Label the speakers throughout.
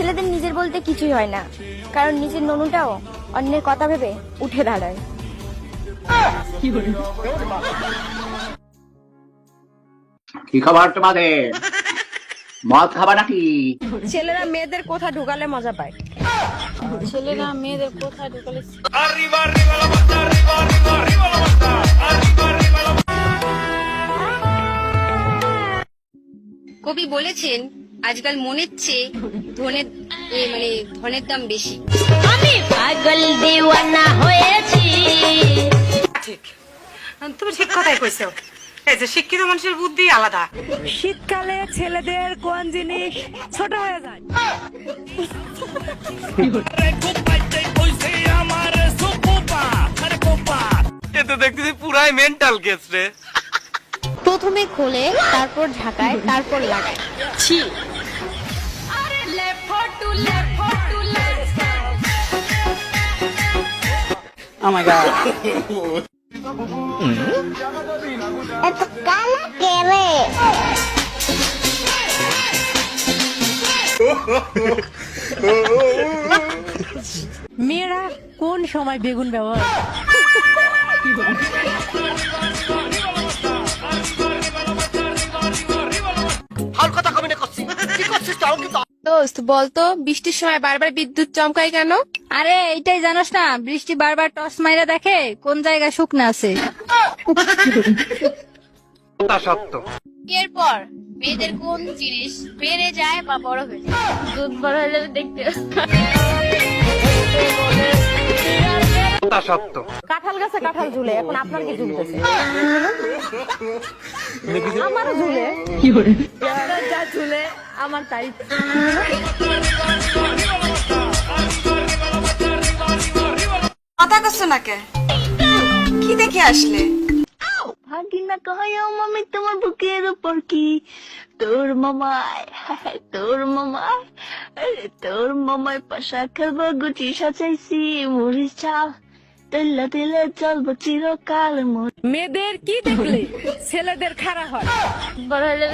Speaker 1: ছেলেদের নিজের বলতে কিছুই হয় না, কারণ নিজের ননুটাও অন্যের কথা ভেবে উঠে দাঁড়ায়।
Speaker 2: কি খবর তোমাদের? মদ খাবা নাকি?
Speaker 3: ছেলেরা মেয়েদের কোথা ঢুকালে মজা পায়? ছেলেরা মেয়েদের কোথা ঢুকালে
Speaker 4: কবি বলেছেন আজকাল মনের চেয়ে ধনের দাম বেশি।
Speaker 1: আমি পাগল দিওয়ানা হয়েছি।
Speaker 3: ঠিক, তুমি ঠিক কথাই কইছো। এই যে শিক্ষিত মানুষের বুদ্ধি আলাদা। শীতকালে ছেলেদের কোন জিনিস ছোট হয়ে যায়?
Speaker 5: এতে দেখতেছি পুরাই মেন্টাল কেস রে।
Speaker 1: প্রথমে খোলে, তারপর ঝাঁকায়, তারপর লাগায়। ছি।
Speaker 3: Oh my god.
Speaker 1: এত কালা কেরে?
Speaker 3: মেয়েরা কোন সময় বেগুন ব্যবহার?
Speaker 4: দোস্ত বলতো বৃষ্টির সময় বারবার বিদ্যুৎ চমকায় কেন?
Speaker 1: আরে এইটাই জানোস না, বৃষ্টি বারবার টস মাইরা দেখে কোন জায়গায় শুকনা আছে।
Speaker 5: তা সত্য।
Speaker 4: এরপর মেয়েদের কোন জিনিস বেড়ে যায় বা বড় হয়ে যায়?
Speaker 1: দুধ বড় হলে দেখতে।
Speaker 5: তা সত্য।
Speaker 3: কাঁঠাল গাছে কাঁঠাল ঝুলে, এখন আপনার কি ঝুলতেছে? আমারও ঝুলে। আপনার যা ঝুলে আমার তাই। কথা কষ্ট না কে? কি দেখে আসলে?
Speaker 1: ভাগিনা কয় মামি তোমার বুকের উপর কি? তোর মামায়, তোর মামায়, আরে তোর মামায় পাশা খেলবো, গুচি সাজাইছি মরিচ চাল, তেলা তেলে চলবো চিরকাল।
Speaker 3: মেয়েদের কি দেখলে ছেলেদের খারাপ হয়?
Speaker 1: বড় হলে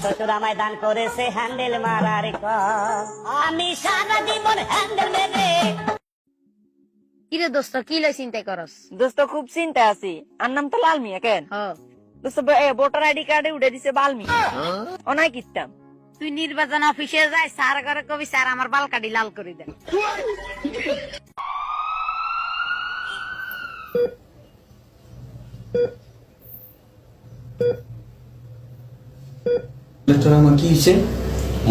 Speaker 6: শ্বশুর আমায় দান করেছে হ্যান্ডেল মারার কল, আমি সারা জীবন হ্যান্ডেল মেরে।
Speaker 4: কিরে দোস্ত কি লই চিন্তাই করস?
Speaker 3: দোস্ত খুব চিন্তা আছি। আর নাম তো লাল মিয়া কেন? দোস্ত ভোটার আইডি কার্ডে উঠে দিছে বালমি। অনাই কিতাম।
Speaker 4: তুই নির্বাচন অফিসে যাই, স্যার করে কবি স্যার আমার বাল কাটি লাল করে দেন।
Speaker 7: তোর আমার কি হয়েছে?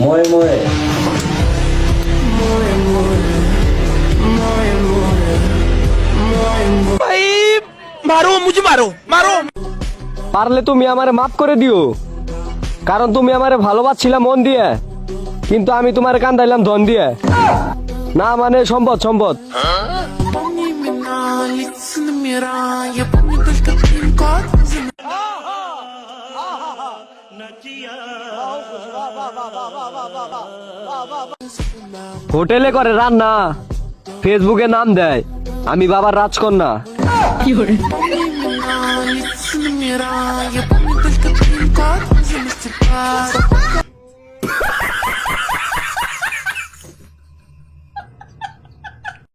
Speaker 7: ময় ময়
Speaker 5: মারো মুঝে মারো মারো।
Speaker 8: পারলে তুমি আমারে মাফ করে দিও, কারণ তুমি আমারে ভালোবাসছিলা মন দিয়ে, কিন্তু আমি তোমারে কান্দাইলাম ধন দিয়ে। না মানে সম্পদ সম্পদ। হোটেলে করে রান্না, ফেসবুকে নাম দেয় আমি বাবার রাজকন্যা।